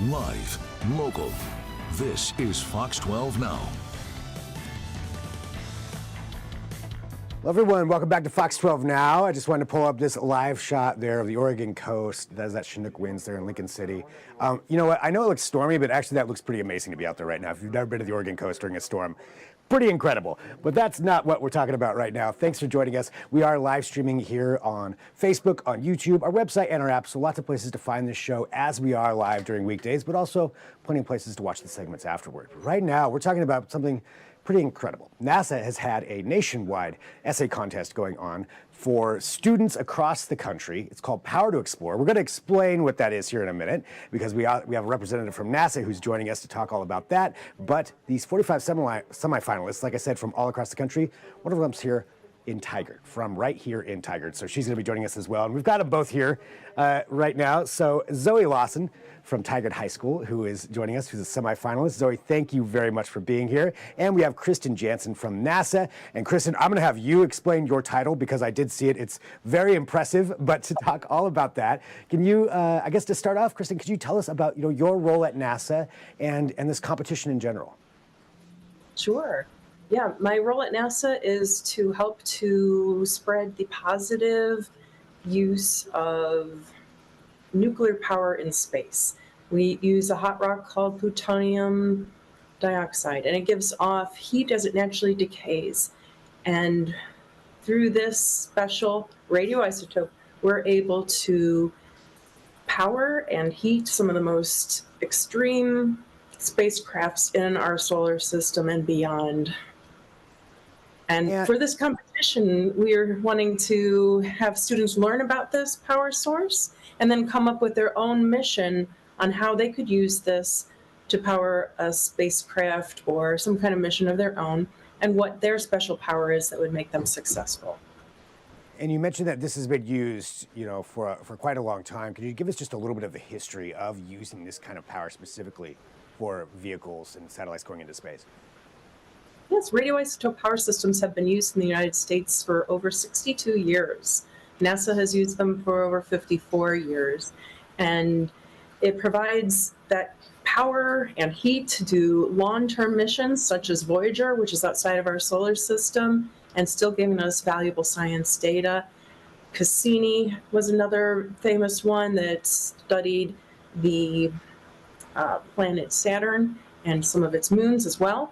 Live, local. This is Fox 12 Now. Hello, everyone. Welcome back to Fox 12 Now. I just wanted to pull up this live shot there of the Oregon coast. That is that Chinook winds there in Lincoln City. You know what? I know it looks stormy, but actually that looks pretty amazing to be out there right now. If you've never been to the Oregon coast during a storm, pretty incredible. But that's not what we're talking about right now. Thanks for joining us. We are live streaming here on Facebook, on YouTube, our website, and our app. So lots of places to find this show as we are live during weekdays, but also plenty of places to watch the segments afterward. Right now, we're talking about something pretty incredible. NASA has had a nationwide essay contest going on for students across the country. It's called Power to Explore. We're going to explain what that is here in a minute because we have a representative from NASA who's joining us to talk all about that. But these 45 semi-finalists, like I said, from all across the country, one of them's here in Tigard, from right here in Tigard. So she's going to be joining us as well. And we've got them both here right now. So Zoie Lawson from Tigard High School, who is joining us, who's a semi-finalist. Zoie, thank you very much for being here. And we have Kristin Jansen from NASA. And Kristin, I'm going to have you explain your title because I did see it. It's very impressive. But to talk all about that, can you, I guess to start off, Kristin, could you tell us about your role at NASA and this competition in general? Sure. Yeah, my role at NASA is to help to spread the positive use of nuclear power in space. We use a hot rock called plutonium dioxide, and it gives off heat as it naturally decays. And through this special radioisotope, we're able to power and heat some of the most extreme spacecrafts in our solar system and beyond. And for this competition, we're wanting to have students learn about this power source and then come up with their own mission on how they could use this to power a spacecraft or some kind of mission of their own and what their special power is that would make them successful. And you mentioned that this has been used, for quite a long time. Could you give us just a little bit of the history of using this kind of power specifically for vehicles and satellites going into space? Yes, radioisotope power systems have been used in the United States for over 62 years. NASA has used them for over 54 years. And it provides that power and heat to do long-term missions such as Voyager, which is outside of our solar system, and still giving us valuable science data. Cassini was another famous one that studied the planet Saturn and some of its moons as well.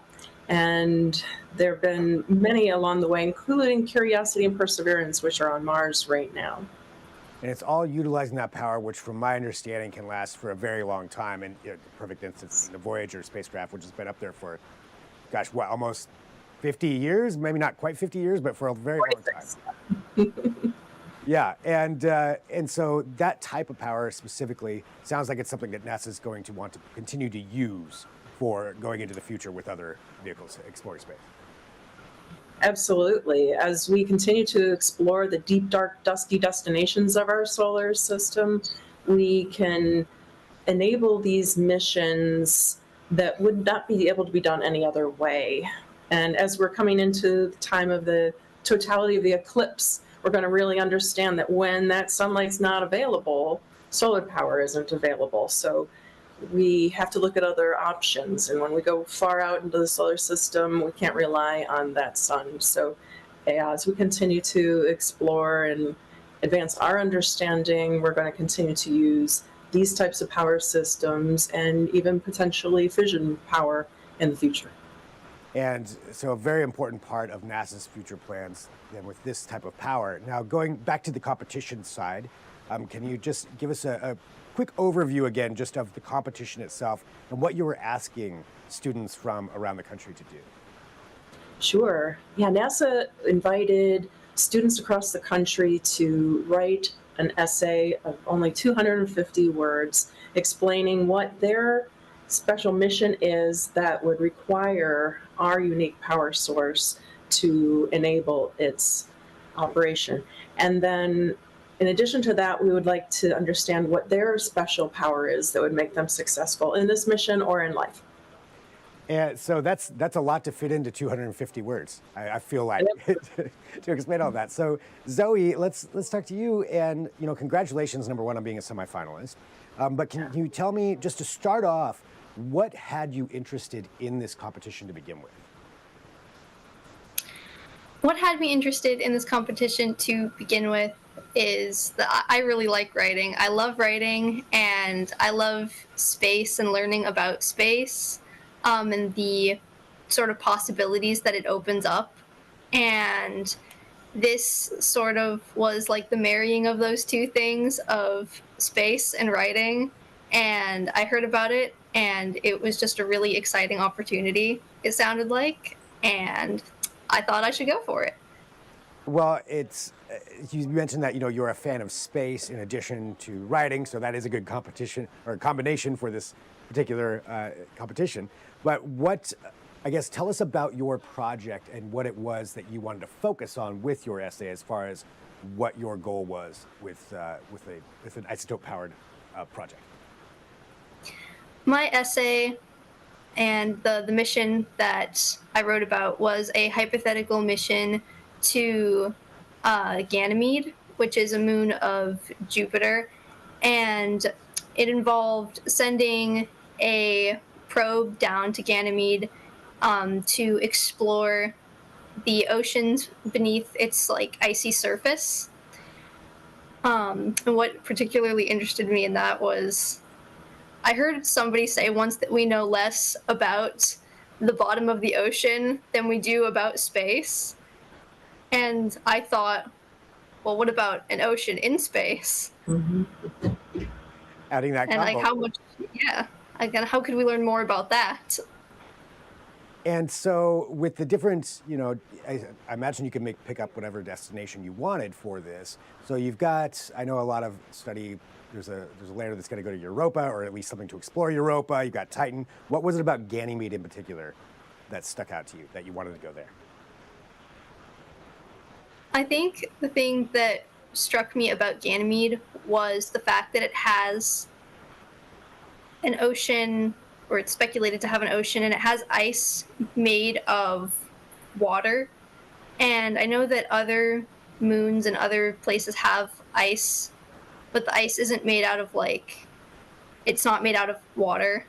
And there have been many along the way, including Curiosity and Perseverance, which are on Mars right now. And it's all utilizing that power, which from my understanding can last for a very long time. And perfect instance, the Voyager spacecraft, which has been up there for, almost 50 years? Maybe not quite 50 years, but for a very long time. Yeah, and so that type of power specifically sounds like it's something that NASA is going to want to continue to use for going into the future with other vehicles exploring space. Absolutely. As we continue to explore the deep, dark, dusty destinations of our solar system, we can enable these missions that would not be able to be done any other way. And as we're coming into the time of the totality of the eclipse, we're going to really understand that when that sunlight's not available, solar power isn't available. So we have to look at other options. And when we go far out into the solar system, we can't rely on that sun. So as we continue to explore and advance our understanding, we're going to continue to use these types of power systems and even potentially fission power in the future. And so a very important part of NASA's future plans then with this type of power. Now, going back to the competition side, can you just give us a quick overview again just of the competition itself and what you were asking students from around the country to do? Sure. Yeah, NASA invited students across the country to write an essay of only 250 words explaining what their special mission is that would require our unique power source to enable its operation. And then in addition to that, we would like to understand what their special power is that would make them successful in this mission or in life. And so that's a lot to fit into 250 words. I feel like to explain all that. So Zoie, let's talk to you. And congratulations, number one, on being a semifinalist. But can you tell me, just to start off, what had you interested in this competition to begin with? What had me interested in this competition to begin with is that I really like writing. I love writing, and I love space and learning about space, and the sort of possibilities that it opens up. And this sort of was like the marrying of those two things of space and writing. And I heard about it, and it was just a really exciting opportunity, it sounded like. And I thought I should go for it. Well, you mentioned that you're a fan of space in addition to writing, so that is a good competition or combination for this particular competition. But I guess, tell us about your project and what it was that you wanted to focus on with your essay, as far as what your goal was with an isotope-powered project. My essay and the mission that I wrote about was a hypothetical mission to Ganymede, which is a moon of Jupiter, and it involved sending a probe down to Ganymede to explore the oceans beneath its like icy surface. And what particularly interested me in that was, I heard somebody say once that we know less about the bottom of the ocean than we do about space. And I thought, well, what about an ocean in space? Mm-hmm. Adding that and combo. like how much, yeah, again, how could we learn more about that? And so with the different, I imagine you can pick up whatever destination you wanted for this. So you've got, I know a lot of study, there's a layer that's going to go to Europa, or at least something to explore Europa. You've got Titan. What was it about Ganymede in particular that stuck out to you, that you wanted to go there? I think the thing that struck me about Ganymede was the fact that it has an ocean, or it's speculated to have an ocean, and it has ice made of water. And I know that other moons and other places have ice, but the ice isn't made out of it's not made out of water,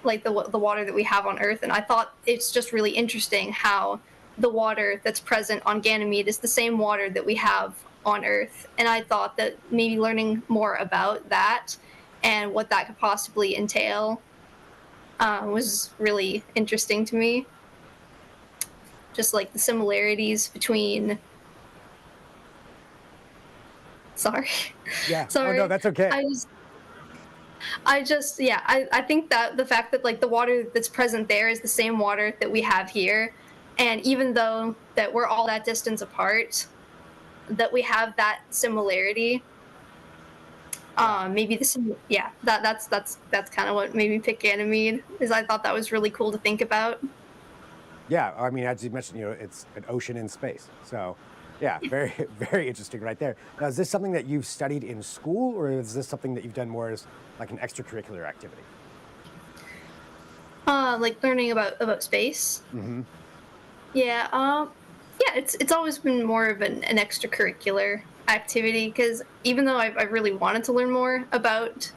like the water that we have on Earth. And I thought it's just really interesting how the water that's present on Ganymede is the same water that we have on Earth. And I thought that maybe learning more about that and what that could possibly entail was really interesting to me. Just like the similarities between... Sorry. Yeah. Sorry. Oh, no, that's okay. I think that the fact that like the water that's present there is the same water that we have here, and even though that we're all that distance apart, that we have that similarity. Maybe that's kind of what made me pick Ganymede, is I thought that was really cool to think about. Yeah, I mean, as you mentioned, it's an ocean in space. So, yeah, very, very interesting right there. Now, is this something that you've studied in school, or is this something that you've done more as like an extracurricular activity? Like learning about space. Mm-hmm. Yeah, it's always been more of an extracurricular activity, because even though I really wanted to learn more about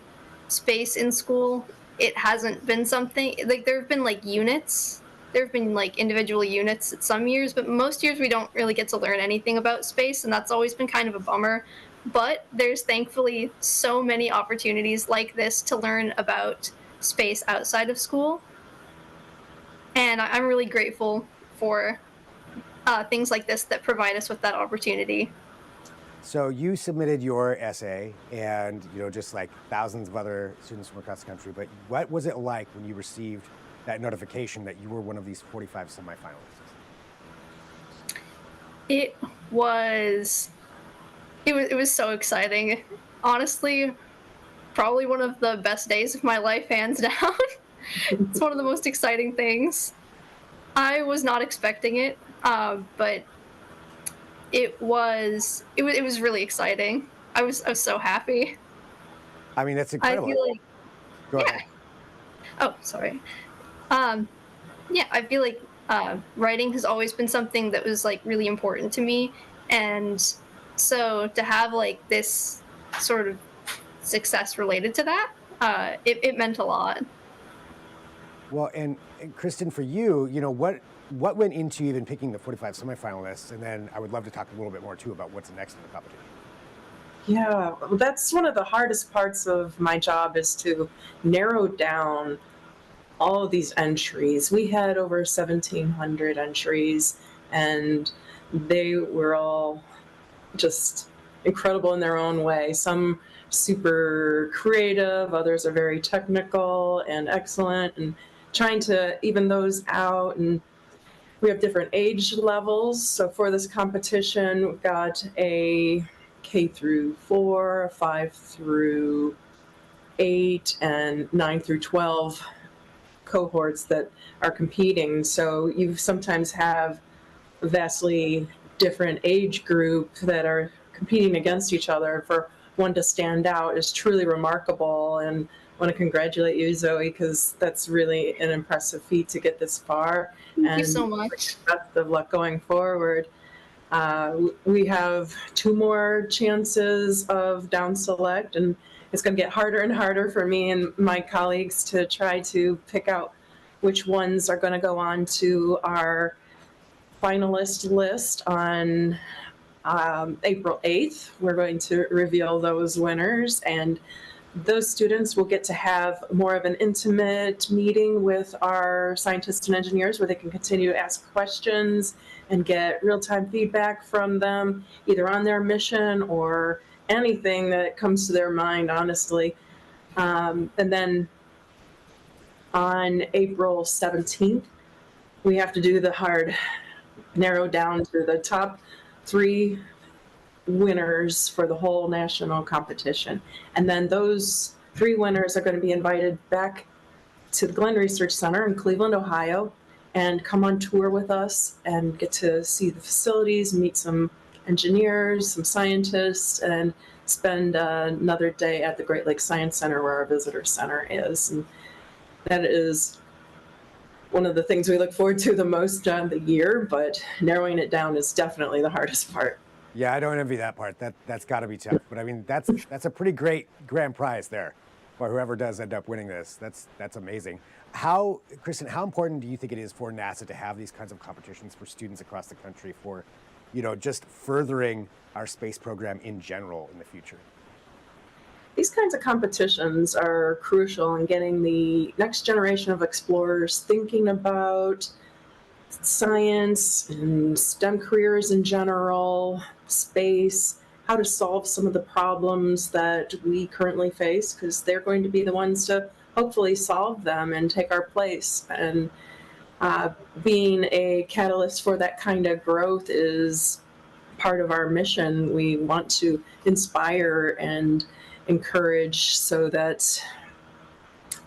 space in school, it hasn't been something, like there have been like units, there have been like individual units at some years, but most years we don't really get to learn anything about space, and that's always been kind of a bummer. But there's thankfully so many opportunities like this to learn about space outside of school, and I'm really grateful for things like this that provide us with that opportunity. So you submitted your essay, and just like thousands of other students from across the country, but what was it like when you received that notification that you were one of these 45 semi-finalists? It was so exciting. Honestly, probably one of the best days of my life, hands down. It's one of the most exciting things. I was not expecting it, but it was really exciting. I was so happy. I mean, that's incredible. I feel like, Go ahead. Oh, sorry. I feel like writing has always been something that was like really important to me, and so to have like this sort of success related to that, it meant a lot. Well, and Kristin, for you, what went into even picking the 45 semifinalists? And then I would love to talk a little bit more too about what's next in the competition. Yeah, well, that's one of the hardest parts of my job, is to narrow down all of these entries. We had over 1,700 entries, and they were all just incredible in their own way. Some super creative, others are very technical and excellent, and trying to even those out. And we have different age levels. So for this competition, we've got a K through 4, a 5 through 8, and 9 through 12 cohorts that are competing. So you sometimes have a vastly different age group that are competing against each other. For one to stand out is truly remarkable, and I want to congratulate you, Zoe, because that's really an impressive feat to get this far. Thank you so much. Best of luck going forward. We have 2 more chances of down select, and it's going to get harder and harder for me and my colleagues to try to pick out which ones are going to go on to our finalist list on April 8th. We're going to reveal those winners, and those students will get to have more of an intimate meeting with our scientists and engineers, where they can continue to ask questions and get real-time feedback from them, either on their mission or anything that comes to their mind, honestly. And then on April 17th, we have to do the hard narrow down to the top 3 winners for the whole national competition. And then those 3 winners are going to be invited back to the Glenn Research Center in Cleveland, Ohio, and come on tour with us and get to see the facilities, meet some engineers, some scientists, and spend another day at the Great Lakes Science Center, where our visitor center is. And that is one of the things we look forward to the most during the year, but narrowing it down is definitely the hardest part. Yeah, I don't envy that part. That's got to be tough. But I mean, that's a pretty great grand prize there for whoever does end up winning this. That's amazing. Kristin, how important do you think it is for NASA to have these kinds of competitions for students across the country, for, just furthering our space program in general in the future? These kinds of competitions are crucial in getting the next generation of explorers thinking about science and STEM careers in general, space, how to solve some of the problems that we currently face, because they're going to be the ones to hopefully solve them and take our place. And being a catalyst for that kind of growth is part of our mission. We want to inspire and encourage so that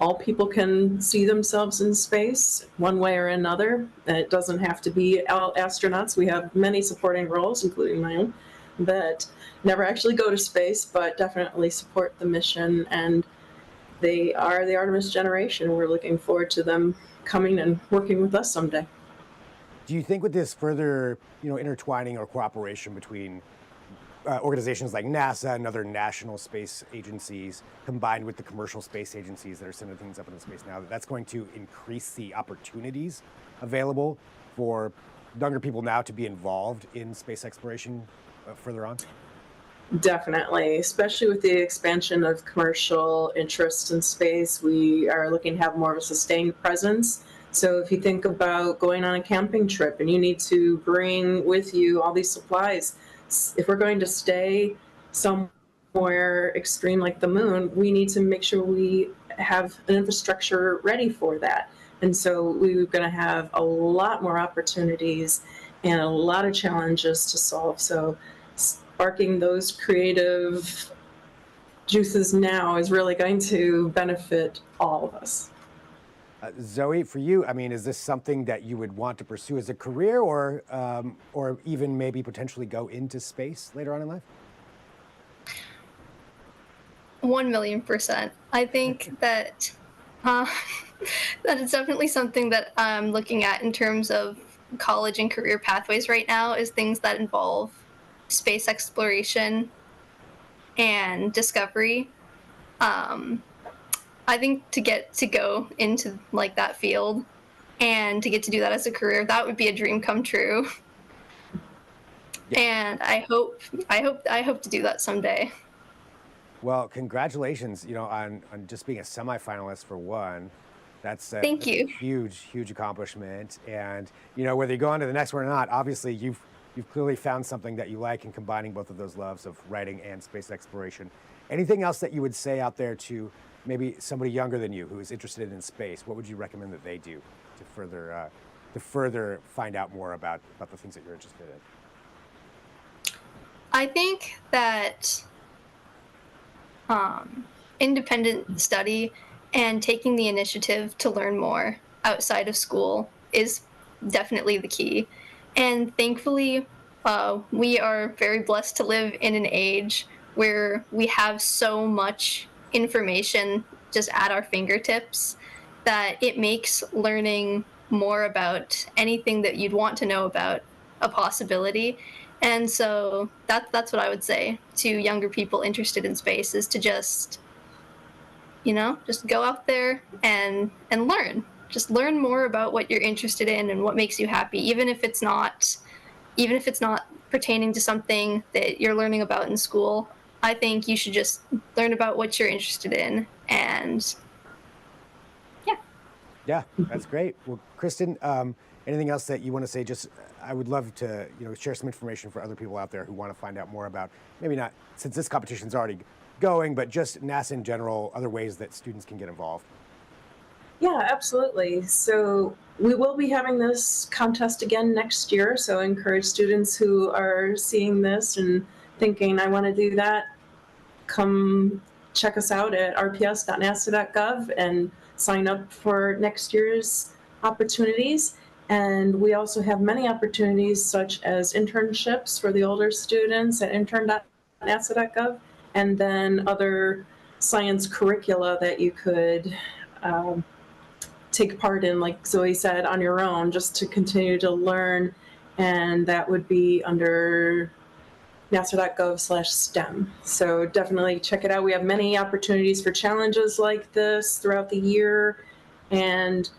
all people can see themselves in space one way or another. And it doesn't have to be all astronauts. We have many supporting roles, including my own, that never actually go to space, but definitely support the mission. And they are the Artemis generation. We're looking forward to them coming and working with us someday. Do you think with this further, intertwining or cooperation between organizations like NASA and other national space agencies, combined with the commercial space agencies that are sending things up into space now, that's going to increase the opportunities available for younger people now to be involved in space exploration further on? Definitely, especially with the expansion of commercial interest in space. We are looking to have more of a sustained presence. So if you think about going on a camping trip and you need to bring with you all these supplies, if we're going to stay somewhere extreme like the moon, we need to make sure we have an infrastructure ready for that. And so we're going to have a lot more opportunities and a lot of challenges to solve. So sparking those creative juices now is really going to benefit all of us. Zoe, for you, I mean, is this something that you would want to pursue as a career, or even maybe potentially go into space later on in life? 1,000,000%. I think that that is definitely something that I'm looking at in terms of college and career pathways right now, is things that involve space exploration and discovery. I think to get to go into like that field and to get to do that as a career, that would be a dream come true. And I hope to do that someday. Well, congratulations, on just being a semi-finalist for one. That's Thank you. a huge accomplishment. And whether you go on to the next one or not, obviously you've clearly found something that you like in combining both of those loves of writing and space exploration. Anything else that you would say out there to maybe somebody younger than you who is interested in space? What would you recommend that they do to further find out more about the things that you're interested in? I think that independent study and taking the initiative to learn more outside of school is definitely the key. And thankfully, we are very blessed to live in an age where we have so much information just at our fingertips that it makes learning more about anything that you'd want to know about a possibility. And so that's what I would say to younger people interested in space, is to just go out there and learn. Just learn more about what you're interested in and what makes you happy, even if it's not pertaining to something that you're learning about in school. I think you should just learn about what you're interested in, and yeah, that's great. Well, Kristin, anything else that you want to say? Just, I would love to, share some information for other people out there who want to find out more about, maybe not since this competition's already going, but just NASA in general, other ways that students can get involved. Yeah, absolutely. So we will be having this contest again next year. So I encourage students who are seeing this and thinking, I want to do that, come check us out at rps.nasa.gov and sign up for next year's opportunities. And we also have many opportunities such as internships for the older students at intern.nasa.gov, and then other science curricula that you could take part in, like Zoe said, on your own, just to continue to learn. And that would be under nasa.gov/STEM. So definitely check it out. We have many opportunities for challenges like this throughout the year. And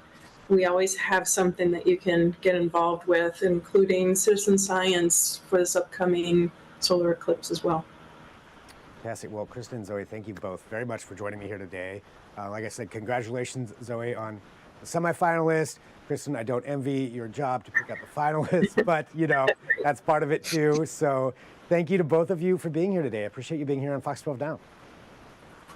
we always have something that you can get involved with, including citizen science for this upcoming solar eclipse as well. Fantastic. Well, Kristin and Zoe, thank you both very much for joining me here today. Like I said, congratulations, Zoe, on the semi-finalist. Kristin, I don't envy your job to pick up the finalists, but that's part of it too. So thank you to both of you for being here today. I appreciate you being here on Fox 12 Now.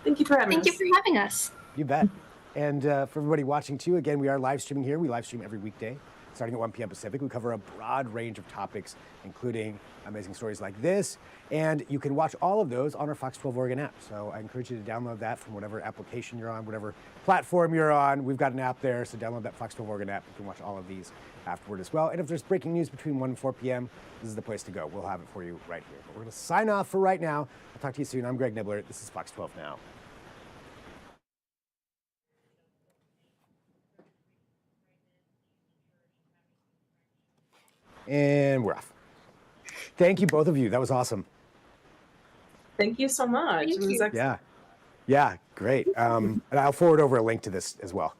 Thank you for having us. Thank you for having us. You bet. And for everybody watching too, again, we are live streaming here. We live stream every weekday, starting at 1 p.m. Pacific. We cover a broad range of topics, including amazing stories like this. And you can watch all of those on our Fox 12 Oregon app. So I encourage you to download that from whatever application you're on, whatever platform you're on. We've got an app there, so download that Fox 12 Oregon app. You can watch all of these afterward as well. And if there's breaking news between 1 and 4 p.m., this is the place to go. We'll have it for you right here. But we're going to sign off for right now. I'll talk to you soon. I'm Greg Nibbler. This is Fox 12 Now. And we're off. Thank you, both of you. That was awesome. Thank you so much. Thank you. Yeah, great. And I'll forward over a link to this as well.